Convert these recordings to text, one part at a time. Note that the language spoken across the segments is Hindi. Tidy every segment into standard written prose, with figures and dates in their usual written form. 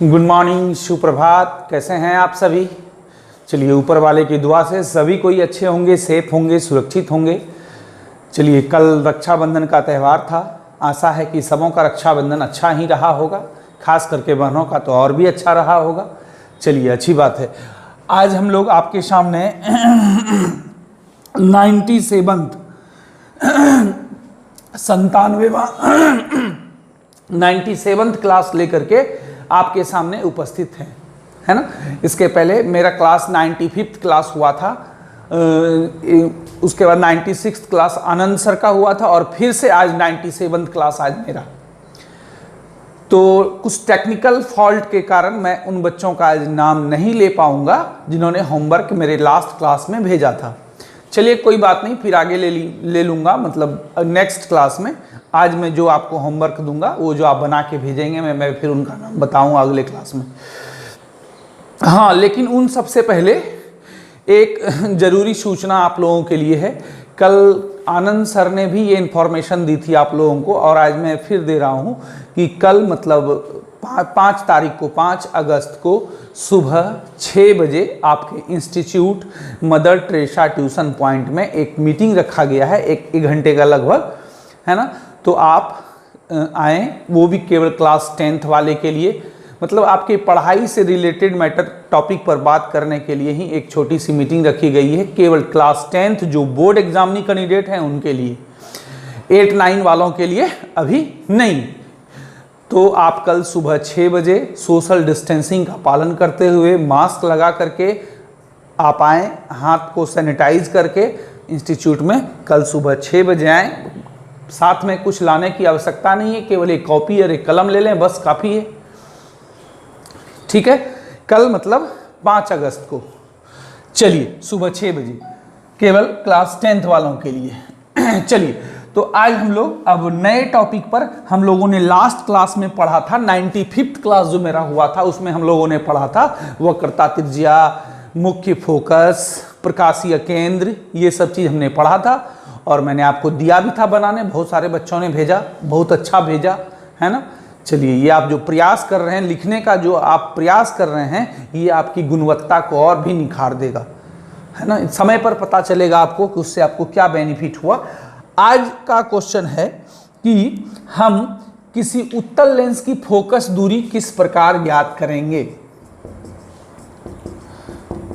गुड मॉर्निंग, सुप्रभात। कैसे हैं आप सभी? चलिए, ऊपर वाले की दुआ से सभी कोई अच्छे होंगे, सेफ होंगे, सुरक्षित होंगे। चलिए, कल रक्षाबंधन का त्यौहार था। आशा है कि सबों का रक्षाबंधन अच्छा ही रहा होगा, खास करके बहनों का तो और भी अच्छा रहा होगा। चलिए, अच्छी बात है। आज हम लोग आपके सामने 97th क्लास लेकर के आपके सामने उपस्थित हैं, है ना। इसके पहले मेरा क्लास 95th क्लास हुआ था, उसके बाद 96th क्लास आनंद सर का हुआ था और फिर से आज 97th क्लास आज मेरा। तो कुछ टेक्निकल फॉल्ट के कारण मैं उन बच्चों का आज नाम नहीं ले पाऊंगा जिन्होंने होमवर्क मेरे लास्ट क्लास में भेजा था। चलिए, कोई बात नहीं, फिर आगे ले लूँगा, मतलब नेक्स्ट क्लास में। आज मैं जो आपको होमवर्क दूंगा वो जो आप बना के भेजेंगे मैं फिर उनका नाम बताऊंगा अगले क्लास में। हाँ, लेकिन उन सबसे पहले एक ज़रूरी सूचना आप लोगों के लिए है। कल आनंद सर ने भी ये इन्फॉर्मेशन दी थी आप लोगों को और आज मैं फिर दे रहा हूँ कि कल मतलब 5 अगस्त को सुबह 6 बजे आपके institute mother Teresa tuition point में एक मीटिंग रखा गया है, एक घंटे का लगभग, है ना। तो आप आएँ, वो भी केवल क्लास 10th वाले के लिए, मतलब आपकी पढ़ाई से रिलेटेड मैटर टॉपिक पर बात करने के लिए ही एक छोटी सी मीटिंग रखी गई है। केवल क्लास 10th जो बोर्ड एग्जामिनी कैंडिडेट हैं उनके लिए, 8-9 वालों के लिए अभी नहीं। तो आप कल सुबह 6 बजे सोशल डिस्टेंसिंग का पालन करते हुए मास्क लगा करके आप आएँ, हाथ को सैनिटाइज करके इंस्टीट्यूट में कल सुबह 6 बजे आएँ। साथ में कुछ लाने की आवश्यकता नहीं है, केवल एक कॉपी और एक कलम ले लें, बस काफ़ी है। ठीक है, कल मतलब 5 अगस्त को। चलिए, सुबह 6 बजे केवल क्लास 10th वालों के लिए। चलिए, तो आज हम लोग अब नए टॉपिक पर, हम लोगों ने लास्ट क्लास में पढ़ा था, 95th क्लास जो मेरा हुआ था उसमें हम लोगों ने पढ़ा था वक्रता त्रिज्या, मुख्य फोकस, प्रकाशीय केंद्र, ये सब चीज़ हमने पढ़ा था और मैंने आपको दिया भी था बनाने। बहुत सारे बच्चों ने भेजा, बहुत अच्छा भेजा, है ना। चलिए, ये आप जो प्रयास कर रहे हैं, लिखने का जो आप प्रयास कर रहे हैं, ये आपकी गुणवत्ता को और भी निखार देगा, है ना। समय पर पता चलेगा आपको कि उससे आपको क्या बेनिफिट हुआ। आज का क्वेश्चन है कि हम किसी उत्तल लेंस की फोकस दूरी किस प्रकार ज्ञात करेंगे।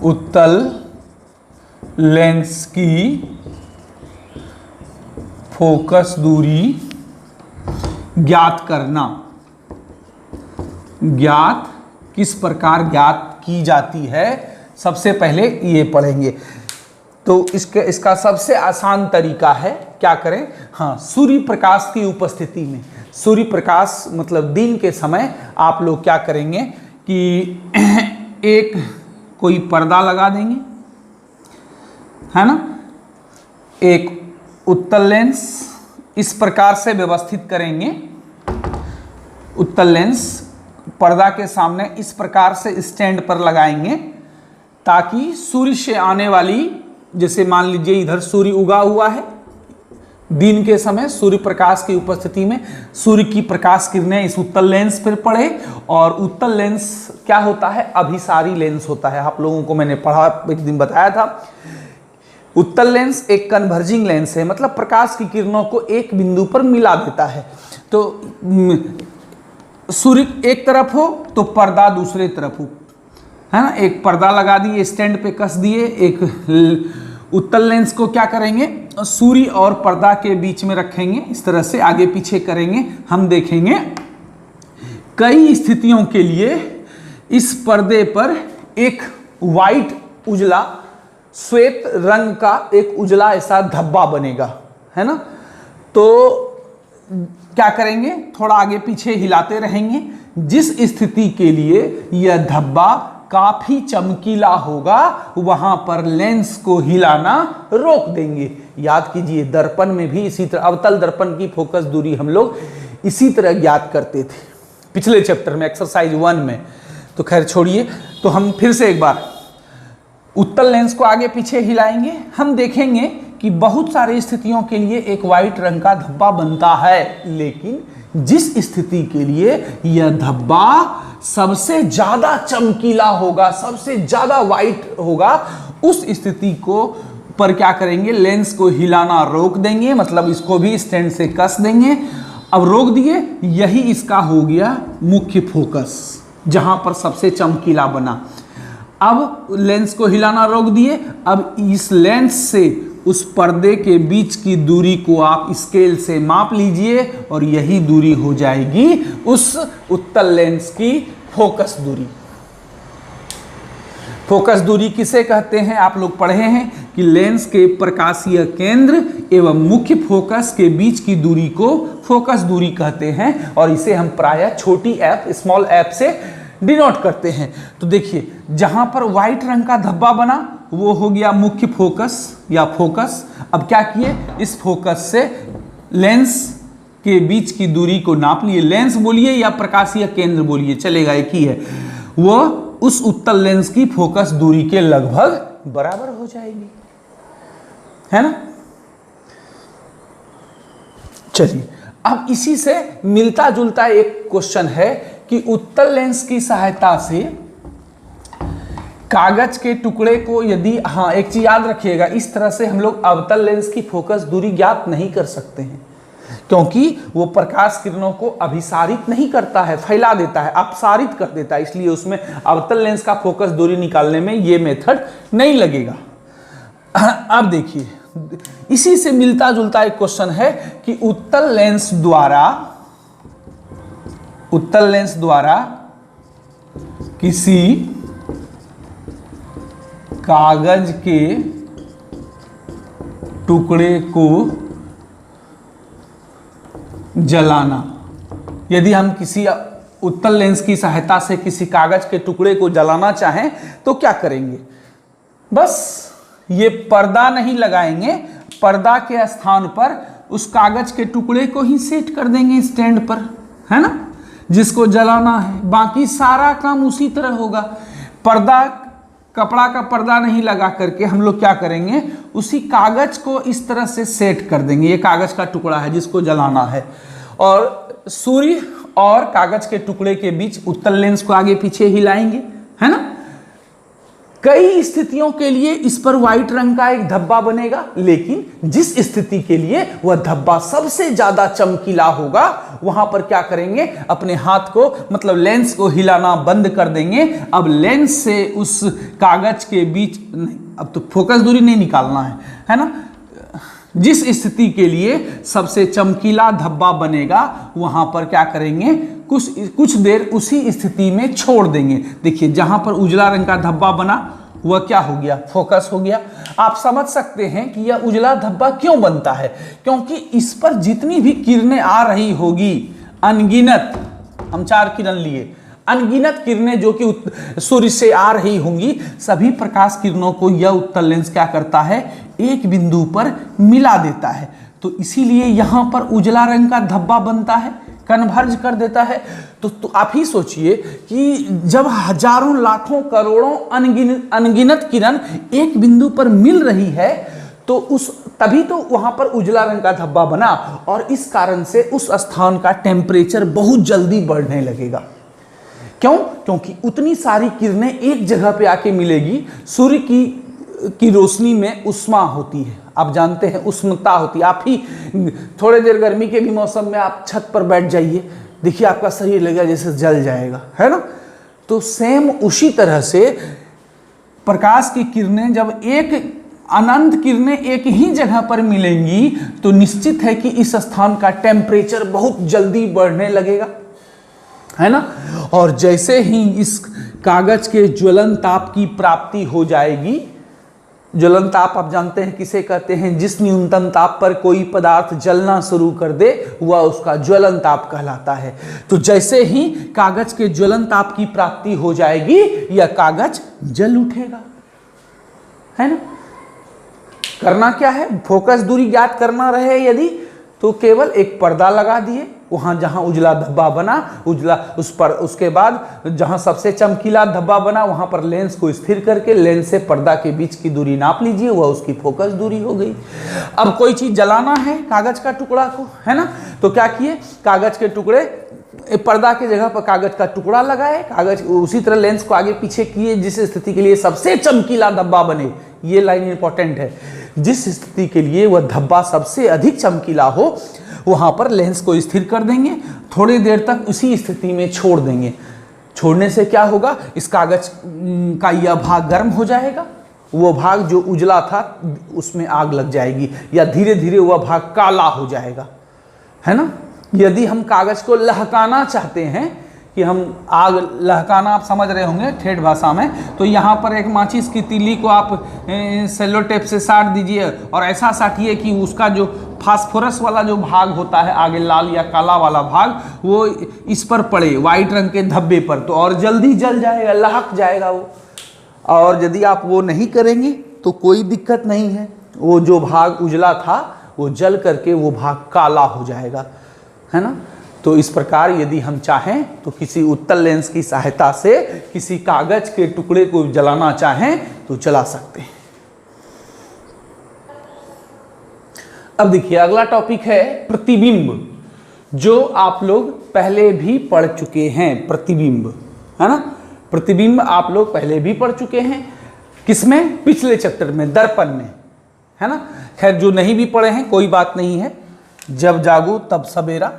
उत्तल लेंस की फोकस दूरी ज्ञात करना, किस प्रकार ज्ञात की जाती है, सबसे पहले ये पढ़ेंगे। तो इसका सबसे आसान तरीका है, क्या करें, हाँ, सूर्य प्रकाश की उपस्थिति में, सूर्य प्रकाश मतलब दिन के समय आप लोग क्या करेंगे कि एक कोई पर्दा लगा देंगे, है ना। एक उत्तल लेंस इस प्रकार से व्यवस्थित करेंगे, उत्तल लेंस पर्दा के सामने इस प्रकार से स्टैंड पर लगाएंगे ताकि सूर्य से आने वाली, जैसे मान लीजिए इधर सूर्य उगा हुआ है, दिन के समय सूर्य प्रकाश की उपस्थिति में सूर्य की प्रकाश किरणें इस उत्तल लेंस पर पड़े। और उत्तल लेंस क्या होता है, अभिसारी लेंस होता है। आप लोगों को मैंने पढ़ा, एक दिन बताया था। उत्तल लेंस एक कन्वर्जिंग लेंस है, मतलब प्रकाश की किरणों को एक बिंदु पर मिला देता है। तो सूर्य एक तरफ हो तो पर्दा दूसरे तरफ हो, है ना। एक पर्दा लगा दिए, स्टैंड पे कस दिए, एक उत्तल लेंस को क्या करेंगे, सूर्य और पर्दा के बीच में रखेंगे, इस तरह से आगे पीछे करेंगे। हम देखेंगे कई स्थितियों के लिए इस पर्दे पर एक वाइट उजला श्वेत रंग का एक उजला ऐसा धब्बा बनेगा, है ना। तो क्या करेंगे, थोड़ा आगे पीछे हिलाते रहेंगे। जिस स्थिति के लिए यह धब्बा काफी चमकीला होगा वहां पर लेंस को हिलाना रोक देंगे। याद कीजिए, दर्पण में भी इसी तरह, अवतल दर्पण की फोकस दूरी हम लोग इसी तरह ज्ञात करते थे पिछले चैप्टर में, एक्सरसाइज 1 में। तो खैर छोड़िए, तो हम फिर से एक बार उत्तल लेंस को आगे पीछे हिलाएंगे। हम देखेंगे कि बहुत सारी स्थितियों के लिए एक वाइट रंग का धब्बा बनता है, लेकिन जिस स्थिति के लिए यह धब्बा सबसे ज्यादा चमकीला होगा, सबसे ज्यादा वाइट होगा, उस स्थिति को पर क्या करेंगे, लेंस को हिलाना रोक देंगे, मतलब इसको भी स्टैंड से कस देंगे। अब रोक दिए, यही इसका हो गया मुख्य फोकस, जहां पर सबसे चमकीला बना। अब लेंस को हिलाना रोक दिए, अब इस लेंस से उस पर्दे के बीच की दूरी को आप स्केल से माप लीजिए और यही दूरी हो जाएगी उस उत्तल लेंस की फोकस दूरी। फोकस दूरी किसे कहते हैं, आप लोग पढ़े हैं कि लेंस के प्रकाशीय केंद्र एवं मुख्य फोकस के बीच की दूरी को फोकस दूरी कहते हैं, और इसे हम प्रायः छोटी एफ, स्मॉल एफ से डिनोट करते हैं। तो देखिए, जहां पर व्हाइट रंग का धब्बा बना वो हो गया मुख्य फोकस या फोकस। अब क्या किए, इस फोकस से लेंस के बीच की दूरी को नाप लिए, लेंस बोलिए या प्रकाशीय केंद्र बोलिए, चलेगा, एक ही है, वो उस उत्तल लेंस की फोकस दूरी के लगभग बराबर हो जाएगी, है ना। चलिए, अब इसी से मिलता जुलता एक क्वेश्चन है कि उत्तल लेंस की सहायता से कागज के टुकड़े को यदि, हाँ एक चीज याद रखिएगा, इस तरह से हम लोग अवतल लेंस की फोकस दूरी ज्ञात नहीं कर सकते हैं, क्योंकि वो प्रकाश किरणों को अभिसारित नहीं करता है, फैला देता है, अपसारित कर देता है, इसलिए उसमें अवतल लेंस का फोकस दूरी निकालने में ये मेथड नहीं लगेगा। अब देखिए, इसी से मिलता जुलता एक क्वेश्चन है कि उत्तल लेंस द्वारा किसी कागज के टुकड़े को जलाना, यदि हम किसी उत्तल लेंस की सहायता से किसी कागज के टुकड़े को जलाना चाहें तो क्या करेंगे, बस ये पर्दा नहीं लगाएंगे, पर्दा के स्थान पर उस कागज के टुकड़े को ही सेट कर देंगे स्टैंड पर, है ना, जिसको जलाना है, बाकी सारा काम उसी तरह होगा। पर्दा, कपड़ा का पर्दा नहीं लगा करके हम लोग क्या करेंगे, उसी कागज को इस तरह से सेट कर देंगे, ये कागज का टुकड़ा है जिसको जलाना है, और सूर्य और कागज के टुकड़े के बीच उत्तल लेंस को आगे पीछे हिलाएंगे, है ना। कई स्थितियों के लिए इस पर व्हाइट रंग का एक धब्बा बनेगा, लेकिन जिस स्थिति के लिए वह धब्बा सबसे ज्यादा चमकीला होगा वहां पर क्या करेंगे, अपने हाथ को, मतलब लेंस को हिलाना बंद कर देंगे। अब लेंस से उस कागज के बीच, अब तो फोकस दूरी नहीं निकालना है ना, जिस स्थिति के लिए सबसे चमकीला धब्बा बनेगा वहां पर क्या करेंगे, कुछ देर उसी स्थिति में छोड़ देंगे। देखिए, जहां पर उजला रंग का धब्बा बना वह क्या हो गया, फोकस हो गया। आप समझ सकते हैं कि यह उजला धब्बा क्यों बनता है, क्योंकि इस पर जितनी भी किरणें आ रही होगी, अनगिनत, हम 4 किरण लिए, अनगिनत किरणें जो कि सूर्य से आ रही होंगी, सभी प्रकाश किरणों को यह उत्तल लेंस क्या करता है, एक बिंदु पर मिला देता है। तो इसीलिए यहां पर उजला रंग का धब्बा बनता है, कन्वर्ज कर देता है। तो आप ही सोचिए कि जब हजारों लाखों करोड़ों अनगिनत किरण एक बिंदु पर मिल रही है, तो तभी तो वहां पर उजला रंग का धब्बा बना, और इस कारण से उस स्थान का टेम्परेचर बहुत जल्दी बढ़ने लगेगा। क्यों? क्योंकि उतनी सारी किरणें एक जगह पे आके मिलेगी। सूर्य की रोशनी में उष्मा होती है, आप जानते हैं, उष्णता होती है। आप ही थोड़े देर गर्मी के भी मौसम में आप छत पर बैठ जाइए, देखिए आपका शरीर लगेगा जैसे जल जाएगा, है ना। तो सेम उसी तरह से प्रकाश की किरणें, जब एक अनंत किरणें एक ही जगह पर मिलेंगी तो निश्चित है कि इस स्थान का टेम्परेचर बहुत जल्दी बढ़ने लगेगा, है ना। और जैसे ही इस कागज के ज्वलन ताप की प्राप्ति हो जाएगी, ज्वलन ताप आप जानते हैं किसे कहते हैं, जिस न्यूनतम ताप पर कोई पदार्थ जलना शुरू कर दे वह उसका ज्वलन ताप कहलाता है। तो जैसे ही कागज के ज्वलन ताप की प्राप्ति हो जाएगी, यह कागज जल उठेगा, है ना। करना क्या है, फोकस दूरी ज्ञात करना रहे यदि, तो केवल एक पर्दा लगा दिए, वहाँ जहाँ उजला धब्बा बना, उजला उस पर, उसके बाद जहाँ सबसे चमकीला धब्बा बना वहाँ पर लेंस को स्थिर करके लेंस से पर्दा के बीच की दूरी नाप लीजिए, वह उसकी फोकस दूरी हो गई। अब कोई चीज़ जलाना है कागज का टुकड़ा को, है ना, तो क्या किए, कागज के टुकड़े, पर्दा की जगह पर कागज का टुकड़ा लगाए, कागज उसी तरह लेंस को आगे पीछे किए जिस स्थिति के लिए सबसे चमकीला धब्बा बने। ये लाइन इंपॉर्टेंट है, जिस स्थिति के लिए वह धब्बा सबसे अधिक चमकीला हो वहां पर लेंस को स्थिर कर देंगे, थोड़ी देर तक उसी स्थिति में छोड़ देंगे। छोड़ने से क्या होगा, इस कागज का यह भाग गर्म हो जाएगा, वो भाग जो उजला था उसमें आग लग जाएगी, या धीरे धीरे वह भाग काला हो जाएगा, है ना। यदि हम कागज को लहकाना चाहते हैं, कि हम आग लहकाना, आप समझ रहे होंगे ठेठ भाषा में, तो यहाँ पर एक माचिस की तीली को आप सेलो टेप से साट दीजिए और ऐसा साटिए कि उसका जो फास्फोरस वाला जो भाग होता है आगे लाल या काला वाला भाग, वो इस पर पड़े वाइट रंग के धब्बे पर, तो और जल्दी जल जाएगा, लहक जाएगा वो। और यदि आप वो नहीं करेंगे तो कोई दिक्कत नहीं है, वो जो भाग उजला था वो जल करके वो भाग काला हो जाएगा, है ना। तो इस प्रकार यदि हम चाहें तो किसी उत्तल लेंस की सहायता से किसी कागज के टुकड़े को जलाना चाहें तो जला सकते हैं। अब देखिए अगला टॉपिक है प्रतिबिंब, जो आप लोग पहले भी पढ़ चुके हैं। प्रतिबिंब, है ना, प्रतिबिंब आप लोग पहले भी पढ़ चुके हैं। किसमें, पिछले चैप्टर में, दर्पण में, है ना। खैर जो नहीं भी पढ़े हैं कोई बात नहीं है, जब जागो तब सवेरा।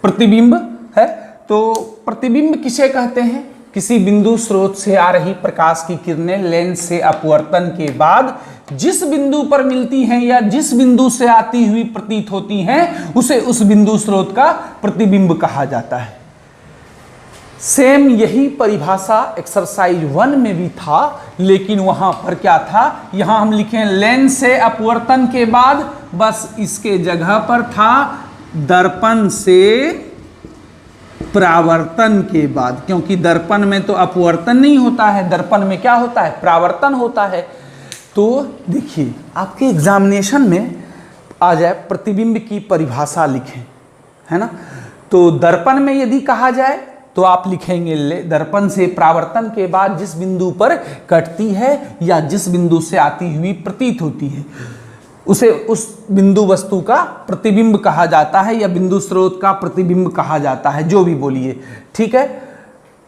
प्रतिबिंब है, तो प्रतिबिंब किसे कहते हैं, किसी बिंदु स्रोत से आ रही प्रकाश की किरणें लेंस से अपवर्तन के बाद जिस बिंदु पर मिलती हैं या जिस बिंदु से आती हुई प्रतीत होती हैं उसे उस बिंदु स्रोत का प्रतिबिंब कहा जाता है। सेम यही परिभाषा एक्सरसाइज 1 में भी था, लेकिन वहां पर क्या था, यहां हम लिखें लेंस से अपवर्तन के बाद, बस इसके जगह पर था दर्पण से परावर्तन के बाद, क्योंकि दर्पण में तो अपवर्तन नहीं होता है, दर्पण में क्या होता है, परावर्तन होता है। तो देखिए आपके एग्जामिनेशन में आ जाए प्रतिबिंब की परिभाषा लिखें, है ना, तो दर्पण में यदि कहा जाए तो आप लिखेंगे दर्पण से परावर्तन के बाद जिस बिंदु पर कटती है या जिस बिंदु से आती हुई प्रतीत होती है उसे उस बिंदु वस्तु का प्रतिबिंब कहा जाता है, या बिंदु स्रोत का प्रतिबिंब कहा जाता है, जो भी बोलिए, ठीक है।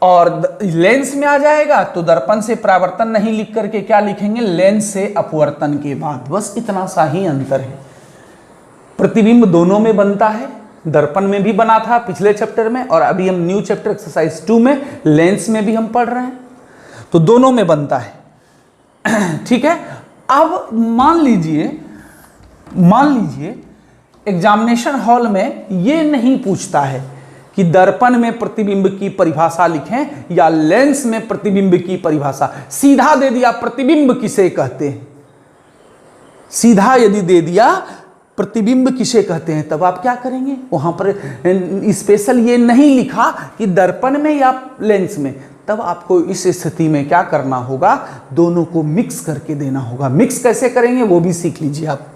और लेंस में आ जाएगा तो दर्पण से परावर्तन नहीं लिख करके क्या लिखेंगे, लेंस से अपवर्तन के बाद, बस इतना सा ही अंतर है। प्रतिबिंब दोनों में बनता है, दर्पण में भी बना था पिछले चैप्टर में, और अभी हम न्यू चैप्टर एक्सरसाइज 2 में लेंस में भी हम पढ़ रहे हैं, तो दोनों में बनता है, ठीक है। अब मान लीजिए एग्जामिनेशन हॉल में ये नहीं पूछता है कि दर्पण में प्रतिबिंब की परिभाषा लिखें या लेंस में प्रतिबिंब की परिभाषा, सीधा दे दिया प्रतिबिंब किसे कहते हैं, सीधा यदि दे दिया प्रतिबिंब किसे कहते हैं, तब आप क्या करेंगे, वहां पर स्पेशल ये नहीं लिखा कि दर्पण में या लेंस में, तब आपको इस स्थिति में क्या करना होगा, दोनों को मिक्स करके देना होगा। मिक्स कैसे करेंगे वो भी सीख लीजिए आप।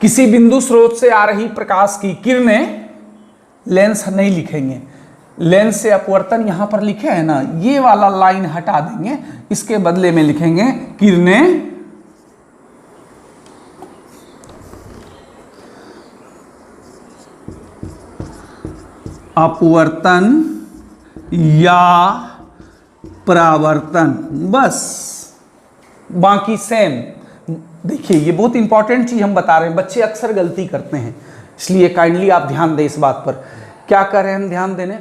किसी बिंदु स्रोत से आ रही प्रकाश की किरणें, लेंस नहीं लिखेंगे, लेंस से अपवर्तन यहां पर लिखे है ना, ये वाला लाइन हटा देंगे, इसके बदले में लिखेंगे किरणें अपवर्तन या परावर्तन, बस, बाकी सेम। देखिए ये बहुत इंपॉर्टेंट चीज हम बता रहे हैं, बच्चे अक्सर गलती करते हैं, इसलिए काइंडली आप ध्यान दें इस बात पर। क्या कर रहे हैं हम ध्यान देने,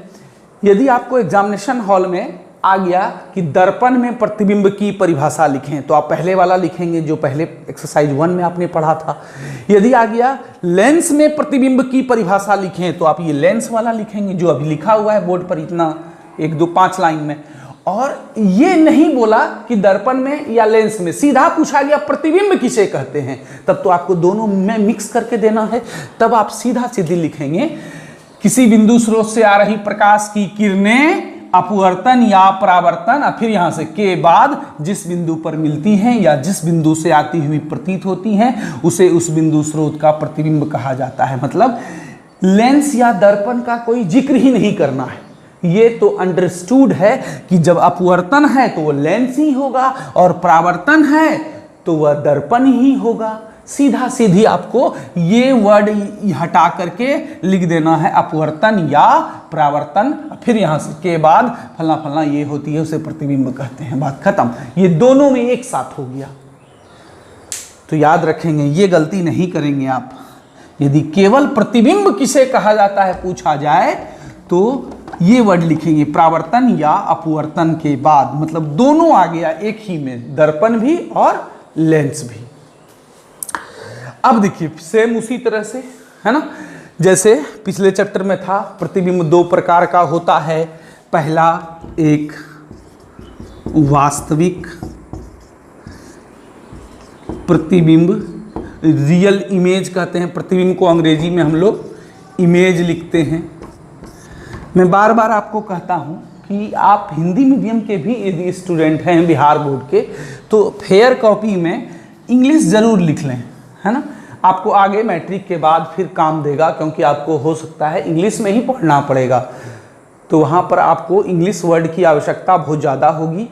यदि आपको एग्जामिनेशन हॉल में आ गया कि दर्पण में प्रतिबिंब की परिभाषा लिखें, तो आप पहले वाला लिखेंगे जो पहले एक्सरसाइज 1 में आपने पढ़ा था। यदि आ गया लेंस में प्रतिबिंब की परिभाषा लिखें, तो आप ये लेंस वाला लिखेंगे जो अभी लिखा हुआ है बोर्ड पर, इतना 1 2 5 लाइन में। और ये नहीं बोला कि दर्पण में या लेंस में, सीधा पूछा गया प्रतिबिंब किसे कहते हैं, तब तो आपको दोनों में मिक्स करके देना है। तब आप सीधा सीधी लिखेंगे किसी बिंदु स्रोत से आ रही प्रकाश की किरणें अपवर्तन या परावर्तन, और फिर यहां से के बाद जिस बिंदु पर मिलती हैं या जिस बिंदु से आती हुई प्रतीत होती हैं उसे उस बिंदु स्रोत का प्रतिबिंब कहा जाता है। मतलब लेंस या दर्पण का कोई जिक्र ही नहीं करना है। ये तो अंडरस्टूड है कि जब अपवर्तन है तो वो लेंस ही होगा और परावर्तन है तो वह दर्पण ही होगा। सीधा सीधी आपको ये वर्ड हटा करके लिख देना है, अपवर्तन या परावर्तन, फिर यहां से के बाद फलना फलना ये होती है, उसे प्रतिबिंब कहते हैं, बात खत्म। ये दोनों में एक साथ हो गया। तो याद रखेंगे, ये गलती नहीं करेंगे आप। यदि केवल प्रतिबिंब किसे कहा जाता है पूछा जाए तो ये वर्ड लिखेंगे, परावर्तन या अपवर्तन के बाद, मतलब दोनों आ गया एक ही में, दर्पण भी और लेंस भी। अब देखिए सेम उसी तरह से है ना, जैसे पिछले चैप्टर में था, प्रतिबिंब दो प्रकार का होता है। पहला एक वास्तविक प्रतिबिंब, रियल इमेज कहते हैं प्रतिबिंब को, अंग्रेजी में हम लोग इमेज लिखते हैं। मैं बार बार आपको कहता हूं कि आप हिंदी मीडियम के भी यदि स्टूडेंट हैं बिहार बोर्ड के, तो फेयर कॉपी में इंग्लिश ज़रूर लिख लें, है ना। आपको आगे मैट्रिक के बाद फिर काम देगा, क्योंकि आपको हो सकता है इंग्लिश में ही पढ़ना पड़ेगा, तो वहाँ पर आपको इंग्लिश वर्ड की आवश्यकता बहुत ज़्यादा होगी।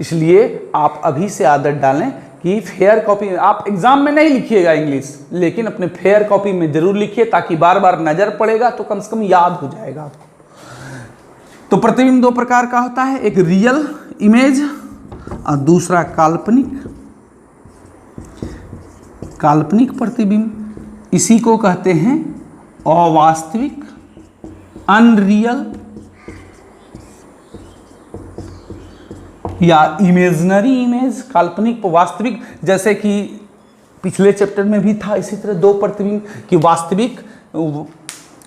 इसलिए आप अभी से आदत डालें कि फेयर कॉपी, आप एग्ज़ाम में नहीं लिखिएगा इंग्लिश, लेकिन अपने फेयर कॉपी में ज़रूर लिखिए, ताकि बार बार नज़र पड़ेगा तो कम से कम याद हो जाएगा आपको। तो प्रतिबिंब दो प्रकार का होता है, एक रियल इमेज और दूसरा काल्पनिक प्रतिबिंब। इसी को कहते हैं अवास्तविक, अनरियल या इमेजिनरी इमेज। काल्पनिक वास्तविक, जैसे कि पिछले चैप्टर में भी था, इसी तरह दो प्रतिबिंब की वास्तविक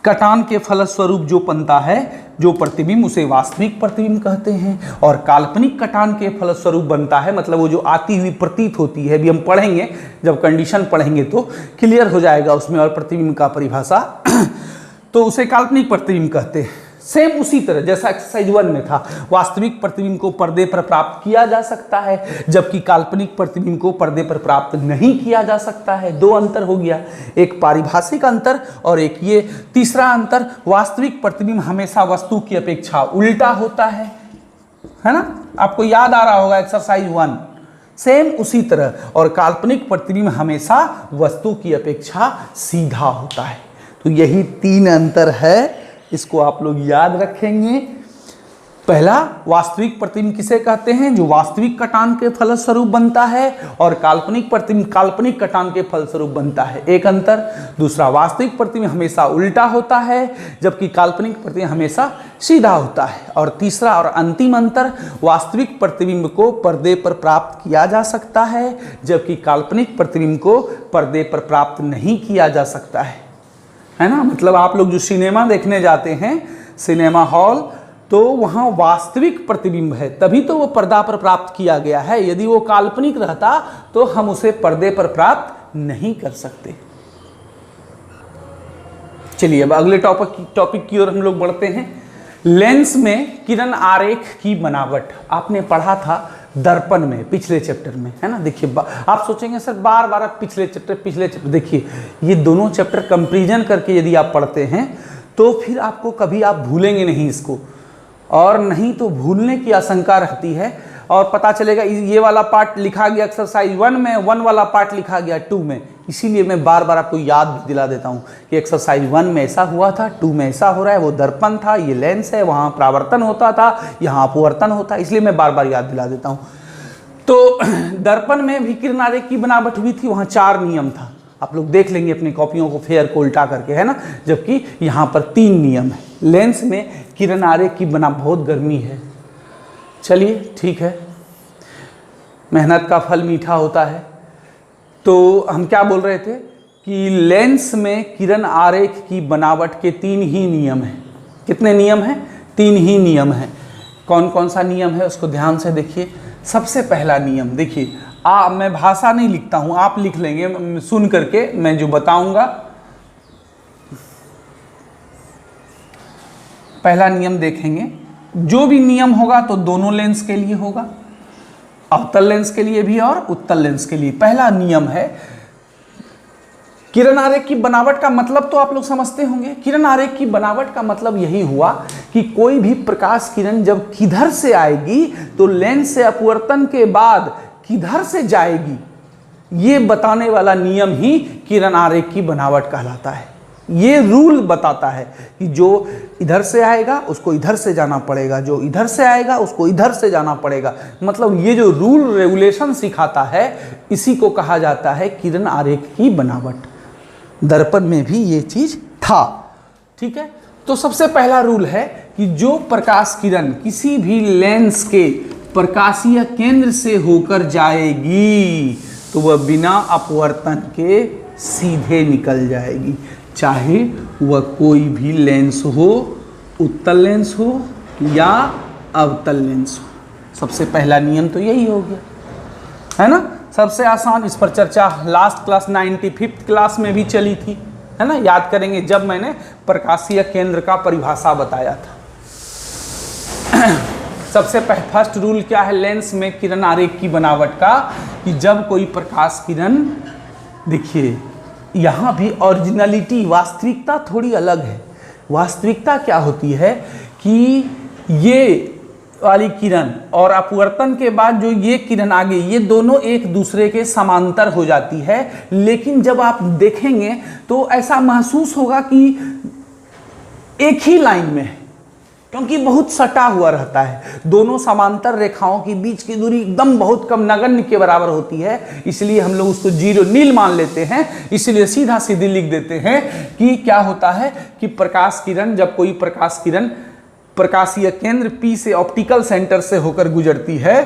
कटान के फलस्वरूप जो बनता है जो प्रतिबिंब, उसे वास्तविक प्रतिबिंब कहते हैं। और काल्पनिक कटान के फलस्वरूप बनता है, मतलब वो जो आती हुई प्रतीत होती है, अभी हम पढ़ेंगे, जब कंडीशन पढ़ेंगे तो क्लियर हो जाएगा उसमें और प्रतिबिंब का परिभाषा तो उसे काल्पनिक प्रतिबिंब कहते हैं। सेम उसी तरह जैसा एक्सरसाइज 1 में था, वास्तविक प्रतिबिंब को पर्दे पर प्राप्त किया जा सकता है, जबकि काल्पनिक प्रतिबिंब को पर्दे पर प्राप्त नहीं किया जा सकता है। दो अंतर हो गया, एक पारिभाषिक अंतर और एक ये तीसरा अंतर, वास्तविक प्रतिबिंब हमेशा वस्तु की अपेक्षा उल्टा होता है ना। आपको याद आ रहा होगा एक्सरसाइज 1, सेम उसी तरह। और काल्पनिक प्रतिबिंब हमेशा वस्तु की अपेक्षा सीधा होता है। तो यही तीन अंतर है, इसको आप लोग याद रखेंगे। पहला, वास्तविक प्रतिबिंब किसे कहते हैं, जो वास्तविक कटान के फलस्वरूप बनता है, और काल्पनिक प्रतिबिंब काल्पनिक कटान के फलस्वरूप बनता है, एक अंतर। दूसरा, वास्तविक प्रतिबिंब हमेशा उल्टा होता है, जबकि काल्पनिक प्रतिबिंब हमेशा सीधा होता है। और तीसरा और अंतिम अंतर, वास्तविक प्रतिबिंब को पर्दे पर प्राप्त किया जा सकता है, जबकि काल्पनिक प्रतिबिंब को पर्दे पर प्राप्त नहीं किया जा सकता है ना। मतलब आप लोग जो सिनेमा देखने जाते हैं, सिनेमा हॉल, तो वहाँ वास्तविक प्रतिबिंब है, तभी तो वो पर्दा पर प्राप्त किया गया है। यदि वो काल्पनिक रहता तो हम उसे पर्दे पर प्राप्त नहीं कर सकते। चलिए अब अगले टॉपिक की ओर हम लोग बढ़ते हैं। लेंस में किरण आरेख की बनावट आपने पढ़ा था दर्पण में, पिछले चैप्टर में, है ना। देखिए आप सोचेंगे सर बार बार आप पिछले चैप्टर, देखिए ये दोनों चैप्टर कंपैरिजन करके यदि आप पढ़ते हैं तो फिर आपको कभी आप भूलेंगे नहीं इसको, और नहीं तो भूलने की आशंका रहती है, और पता चलेगा ये वाला पार्ट लिखा गया एक्सरसाइज 1 में, 1 वाला पार्ट लिखा गया 2 में। इसीलिए मैं बार बार आपको याद भी दिला देता हूँ कि एक्सरसाइज 1 में ऐसा हुआ था, 2 में ऐसा हो रहा है, वो दर्पण था, ये लेंस है, वहाँ परावर्तन होता था, यहाँ अपवर्तन होता है, इसलिए मैं बार बार याद दिला देता हूँ। तो दर्पण में भी किरण आरेख की बनावट हुई थी, वहाँ 4 नियम था, आप लोग देख लेंगे अपनी कॉपियों को फेयर को उल्टा करके, है ना, जबकि यहाँ पर 3 नियम है। लेंस में किरण आरेख की बना, बहुत गर्मी है, चलिए ठीक है, मेहनत का फल मीठा होता है। तो हम क्या बोल रहे थे कि लेंस में किरण आरेख की बनावट के 3 ही नियम हैं। कितने नियम हैं? 3 ही नियम हैं। कौन कौन सा नियम है उसको ध्यान से देखिए। सबसे पहला नियम देखिए, मैं भाषा नहीं लिखता हूँ, आप लिख लेंगे सुन करके, मैं जो बताऊंगा। पहला नियम देखेंगे, जो भी नियम होगा तो दोनों लेंस के लिए होगा, अवतल लेंस के लिए भी और उत्तल लेंस के लिए। पहला नियम है किरण आरेख की बनावट का मतलब तो आप लोग समझते होंगे। किरण आरेख की बनावट का मतलब यही हुआ कि कोई भी प्रकाश किरण जब किधर से आएगी तो लेंस से अपवर्तन के बाद किधर से जाएगी, ये बताने वाला नियम ही किरण आरेख की बनावट कहलाता है। ये रूल बताता है कि जो इधर से आएगा उसको इधर से जाना पड़ेगा, जो इधर से आएगा उसको इधर से जाना पड़ेगा। मतलब ये जो रूल रेगुलेशन सिखाता है इसी को कहा जाता है किरण आरेख की बनावट। दर्पण में भी ये चीज था, ठीक है। तो सबसे पहला रूल है कि जो प्रकाश किरण किसी भी लेंस के प्रकाशीय केंद्र से होकर जाएगी तो वह बिना अपवर्तन के सीधे निकल जाएगी, चाहे वह कोई भी लेंस हो, उत्तल लेंस हो या अवतल लेंस हो। सबसे पहला नियम तो यही हो गया, है ना। सबसे आसान, इस पर चर्चा लास्ट क्लास 95th क्लास में भी चली थी, है ना। याद करेंगे जब मैंने प्रकाशीय केंद्र का परिभाषा बताया था। सबसे फर्स्ट रूल क्या है लेंस में किरण आरेख की बनावट का, कि जब कोई प्रकाश किरण, देखिए यहाँ भी ओरिजिनलिटी, वास्तविकता थोड़ी अलग है। वास्तविकता क्या होती है कि ये वाली किरण और अपवर्तन के बाद जो ये किरण आगे, ये दोनों एक दूसरे के समांतर हो जाती है। लेकिन जब आप देखेंगे तो ऐसा महसूस होगा कि एक ही लाइन में है, क्योंकि बहुत सटा हुआ रहता है। दोनों समांतर रेखाओं के बीच की दूरी एकदम बहुत कम, नगण्य के बराबर होती है। इसलिए हम लोग उसको जीरो नील मान लेते हैं। इसलिए सीधा सीधी लिख देते हैं कि क्या होता है कि प्रकाश किरण, जब कोई प्रकाश किरण प्रकाशीय केंद्र P से ऑप्टिकल सेंटर से होकर गुजरती है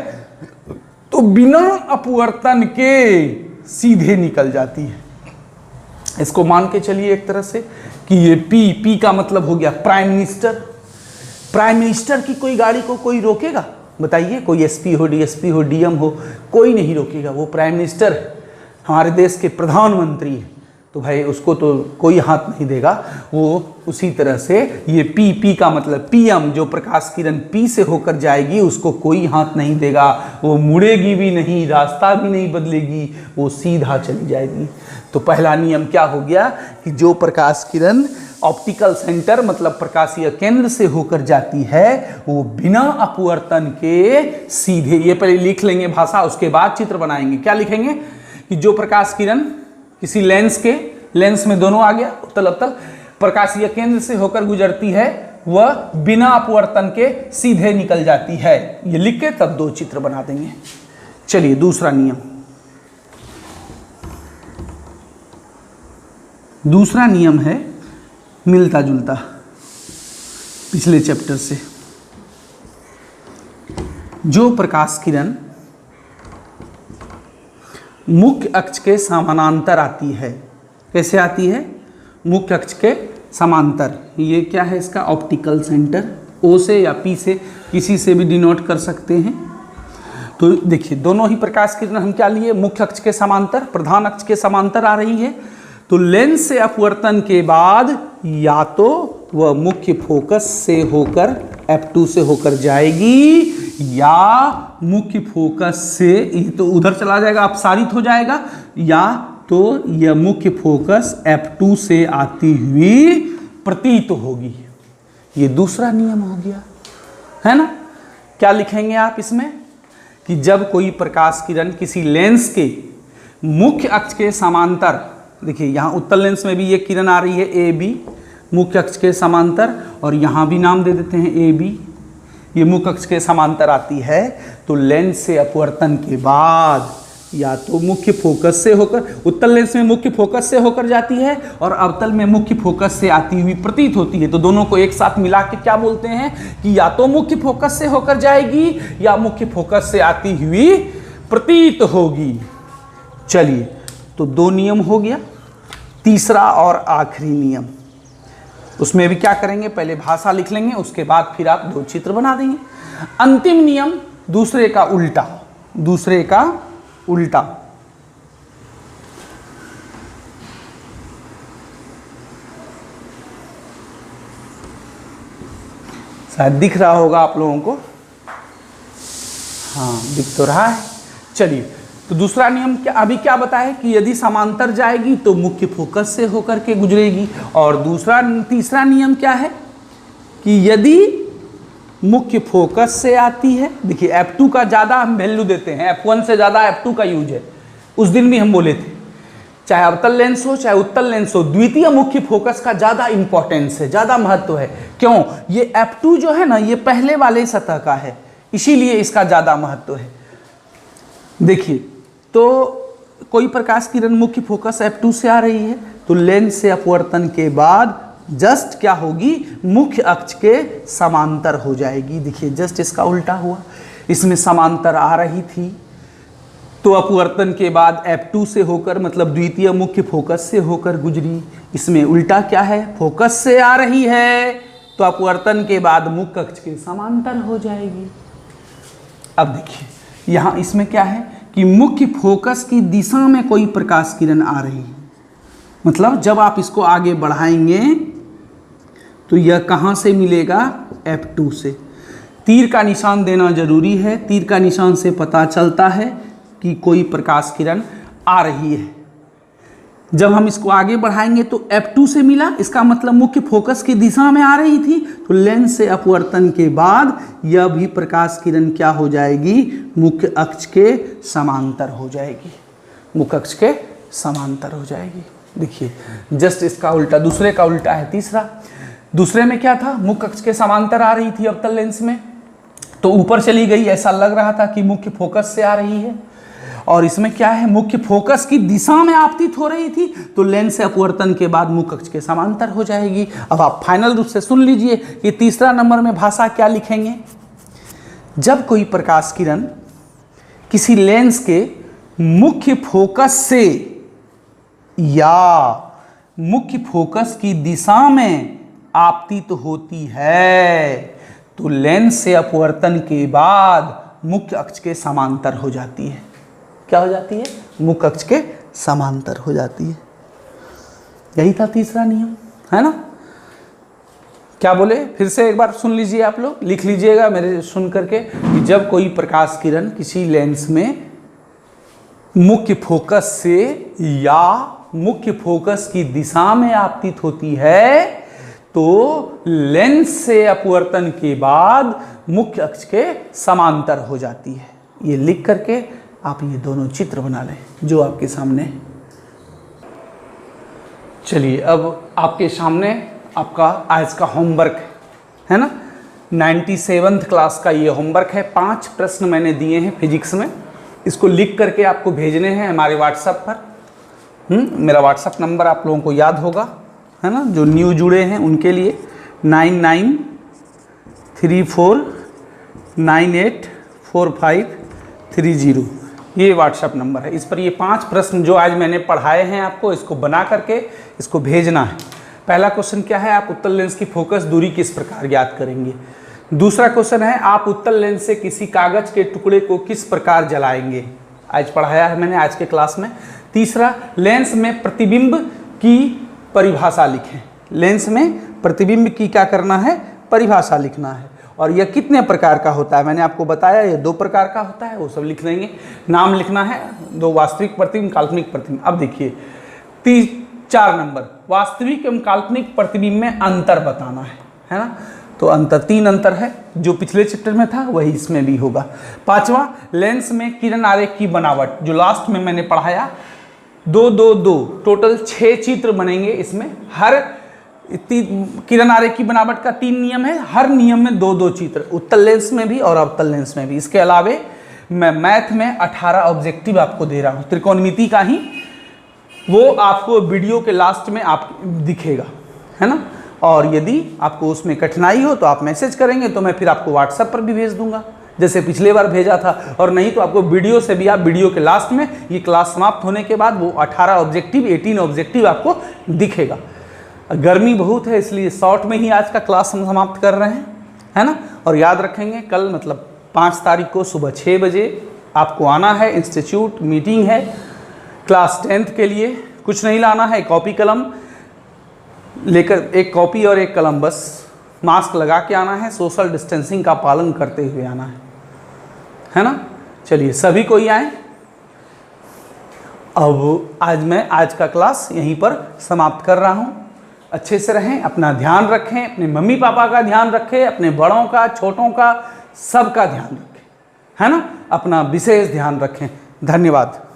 तो बिना अपवर्तन के सीधे निकल जाती है। इसको मान के चलिए एक तरह से कि ये P का मतलब हो गया प्राइम मिनिस्टर। प्राइम मिनिस्टर की कोई गाड़ी को कोई रोकेगा? बताइए, कोई एसपी हो, डीएसपी हो, डीएम हो, कोई नहीं रोकेगा। वो प्राइम मिनिस्टर है, हमारे देश के प्रधानमंत्री है, तो भाई उसको तो कोई हाथ नहीं देगा। वो उसी तरह से ये पी का मतलब पीएम, जो प्रकाश किरण पी से होकर जाएगी उसको कोई हाथ नहीं देगा। वो मुड़ेगी भी नहीं, रास्ता भी नहीं बदलेगी, वो सीधा चली जाएगी। तो पहला नियम क्या हो गया कि जो प्रकाश किरण ऑप्टिकल सेंटर मतलब प्रकाशीय केंद्र से होकर जाती है वो बिना अपवर्तन के सीधे, ये पहले लिख लेंगे भाषा, उसके बाद चित्र बनाएंगे। क्या लिखेंगे कि जो प्रकाश किरण किसी लेंस में दोनों आ गया, उत्तल अवतल, प्रकाशीय केंद्र से होकर गुजरती है वह बिना अपवर्तन के सीधे निकल जाती है। ये लिख के तब दो चित्र बना देंगे। चलिए दूसरा नियम। दूसरा नियम है मिलता जुलता पिछले चैप्टर से। जो प्रकाश किरण मुख्य अक्ष के समानांतर आती है, कैसे आती है? मुख्य अक्ष के समांतर। ये क्या है इसका? Optical centre. ओ से या पी से किसी से भी डिनोट कर सकते हैं। तो देखिए दोनों ही प्रकाश किरण हम क्या लिए? मुख्य अक्ष के समांतर, प्रधान अक्ष के समांतर आ रही है। तो लेंस से अपवर्तन के बाद या तो वह मुख्य फोकस से होकर F2 से होकर जाएगी या मुख्य फोकस से ये तो उधर चला जाएगा, अपसारित हो जाएगा, या तो यह मुख्य फोकस F2 से आती हुई प्रतीत होगी। ये दूसरा नियम हो गया, है ना। क्या लिखेंगे आप इसमें कि जब कोई प्रकाश किरण किसी लेंस के मुख्य अक्ष के समांतर, देखिए यहाँ उत्तल लेंस में भी ये किरण आ रही है ए बी, मुख्य अक्ष के समांतर, और यहाँ भी नाम दे देते हैं ए बी, ये मुख्य अक्ष के समांतर आती है, तो लेंस से अपवर्तन के बाद या तो मुख्य फोकस से होकर, उत्तल लेंस में मुख्य फोकस से होकर जाती है और अवतल में मुख्य फोकस से आती हुई प्रतीत होती है। तो दोनों को एक साथ मिला के क्या बोलते हैं कि या तो मुख्य फोकस से होकर जाएगी या मुख्य फोकस से आती हुई प्रतीत होगी। चलिए तो दो नियम हो गया। तीसरा और आखिरी नियम, उसमें भी क्या करेंगे? पहले भाषा लिख लेंगे, उसके बाद फिर आप दो चित्र बना देंगे। अंतिम नियम दूसरे का उल्टा, दूसरे का उल्टा। शायद दिख रहा होगा आप लोगों को, हाँ दिख तो रहा है। चलिए तो दूसरा नियम क्या अभी क्या बताया कि यदि समांतर जाएगी तो मुख्य फोकस से होकर के गुजरेगी। और तीसरा नियम क्या है कि यदि मुख्य फोकस से आती है, देखिए F2 का ज़्यादा हम वैल्यू देते हैं, F1 से ज़्यादा F2 का यूज है। उस दिन भी हम बोले थे चाहे अवतल लेंस हो चाहे उत्तल लेंस हो, द्वितीय मुख्य फोकस का ज़्यादा इंपॉर्टेंस है, ज़्यादा महत्व है। क्यों? ये F2 जो है ना, ये पहले वाले सतह का है, इसीलिए इसका ज़्यादा महत्व है। देखिए, तो कोई प्रकाश किरण मुख्य फोकस F2 से आ रही है तो लेंस से अपवर्तन के बाद जस्ट क्या होगी, मुख्य अक्ष के समांतर हो जाएगी। देखिए जस्ट इसका उल्टा हुआ, इसमें समांतर आ रही थी तो अपवर्तन के बाद F2 से होकर मतलब द्वितीय मुख्य फोकस से होकर गुजरी। इसमें उल्टा क्या है, फोकस से आ रही है तो अपवर्तन के बाद मुख्य अक्ष के समांतर हो जाएगी। अब देखिए यहाँ इसमें क्या है कि मुख्य फोकस की दिशा में कोई प्रकाश किरण आ रही है, मतलब जब आप इसको आगे बढ़ाएंगे तो यह कहाँ से मिलेगा, F2 से। तीर का निशान देना जरूरी है, तीर का निशान से पता चलता है कि कोई प्रकाश किरण आ रही है। जब हम इसको आगे बढ़ाएंगे तो F2 से मिला, इसका मतलब मुख्य फोकस की दिशा में आ रही थी, तो लेंस से अपवर्तन के बाद यह भी प्रकाश किरण क्या हो जाएगी, मुख्य अक्ष के समांतर हो जाएगी, मुख्य अक्ष के समांतर हो जाएगी। देखिए जस्ट इसका उल्टा, दूसरे का उल्टा है तीसरा। दूसरे में क्या था, मुख्य अक्ष के समांतर आ रही थी अवतल लेंस में, तो ऊपर चली गई, ऐसा लग रहा था कि मुख्य फोकस से आ रही है। और इसमें क्या है, मुख्य फोकस की दिशा में आपतित हो रही थी तो लेंस से अपवर्तन के बाद मुख्य अक्ष के समांतर हो जाएगी। अब आप फाइनल रूप से सुन लीजिए कि तीसरा नंबर में भाषा क्या लिखेंगे। जब कोई प्रकाश किरण किसी लेंस के मुख्य फोकस से या मुख्य फोकस की दिशा में आपतित होती है तो लेंस से अपवर्तन के बाद मुख्य अक्ष के समांतर हो जाती है। क्या हो जाती है, मुख्य अक्ष के समांतर हो जाती है। यही था तीसरा नियम, है ना। क्या बोले, फिर से एक बार सुन लीजिए, आप लोग लिख लीजिएगा मेरे सुन करके कि जब कोई प्रकाश किरण किसी लेंस में मुख्य फोकस से या मुख्य फोकस की दिशा में आपतित होती है तो लेंस से अपवर्तन के बाद मुख्य अक्ष के समांतर हो जाती है। ये लिख करके आप ये दोनों चित्र बना लें जो आपके सामने। चलिए अब आपके सामने आपका आज का होमवर्क है ना, 97th क्लास का ये होमवर्क है। 5 प्रश्न मैंने दिए हैं फिजिक्स में, इसको लिख करके आपको भेजने हैं हमारे व्हाट्सएप पर। मेरा व्हाट्सएप नंबर आप लोगों को याद होगा, है ना, जो न्यू जुड़े हैं उनके लिए 9934984530 ये व्हाट्सएप नंबर है। इस पर ये 5 प्रश्न जो आज मैंने पढ़ाए हैं आपको, इसको बना करके इसको भेजना है। पहला क्वेश्चन क्या है, आप उत्तल लेंस की फोकस दूरी किस प्रकार ज्ञात करेंगे। दूसरा क्वेश्चन है, आप उत्तल लेंस से किसी कागज के टुकड़े को किस प्रकार जलाएंगे। आज पढ़ाया है मैंने आज के क्लास में। तीसरा, लेंस में प्रतिबिंब की परिभाषा लिखें। लेंस में प्रतिबिंब की क्या करना है, परिभाषा लिखना है। और यह कितने प्रकार का होता है, मैंने आपको बताया ये 2 प्रकार का होता है, वो सब लिख लेंगे। नाम लिखना है, 2 वास्तविक प्रतिबिंब, काल्पनिक प्रतिबिंब। अब देखिए 4 नंबर, वास्तविक एवं काल्पनिक प्रतिबिंब में अंतर बताना है ना। तो अंतर 3 अंतर है, जो पिछले चैप्टर में था वही इसमें भी होगा। 5वां, लेंस में किरण आरेख की बनावट, जो लास्ट में मैंने पढ़ाया 2-2-2, टोटल 6 चित्र बनेंगे इसमें। हर किरण आरेख की बनावट का 3 नियम है, हर नियम में 2-2 चित्र, उत्तल लेंस में भी और अवतल लेंस में भी। इसके अलावे मैं मैथ में 18 ऑब्जेक्टिव आपको दे रहा हूँ, त्रिकोणमिति का ही, वो आपको वीडियो के लास्ट में आप दिखेगा, है ना। और यदि आपको उसमें कठिनाई हो तो आप मैसेज करेंगे तो मैं फिर आपको व्हाट्सएप पर भी भेज दूंगा, जैसे पिछले बार भेजा था। और नहीं तो आपको वीडियो से भी, आप वीडियो के लास्ट में ये क्लास समाप्त होने के बाद वो 18 ऑब्जेक्टिव 18 ऑब्जेक्टिव आपको दिखेगा। गर्मी बहुत है इसलिए शॉर्ट में ही आज का क्लास हम समाप्त कर रहे हैं, है ना। और याद रखेंगे कल मतलब 5 तारीख को सुबह 6 बजे आपको आना है, इंस्टीट्यूट मीटिंग है क्लास 10th के लिए। कुछ नहीं लाना है, कॉपी कलम लेकर, एक कॉपी और एक कलम बस, मास्क लगा के आना है, सोशल डिस्टेंसिंग का पालन करते हुए आना है ना। चलिए सभी कोई आए, अब आज का क्लास यहीं पर समाप्त कर रहा हूँ। अच्छे से रहें, अपना ध्यान रखें, अपने मम्मी पापा का ध्यान रखें, अपने बड़ों का, छोटों का, सबका ध्यान रखें, है ना। अपना विशेष ध्यान रखें। धन्यवाद।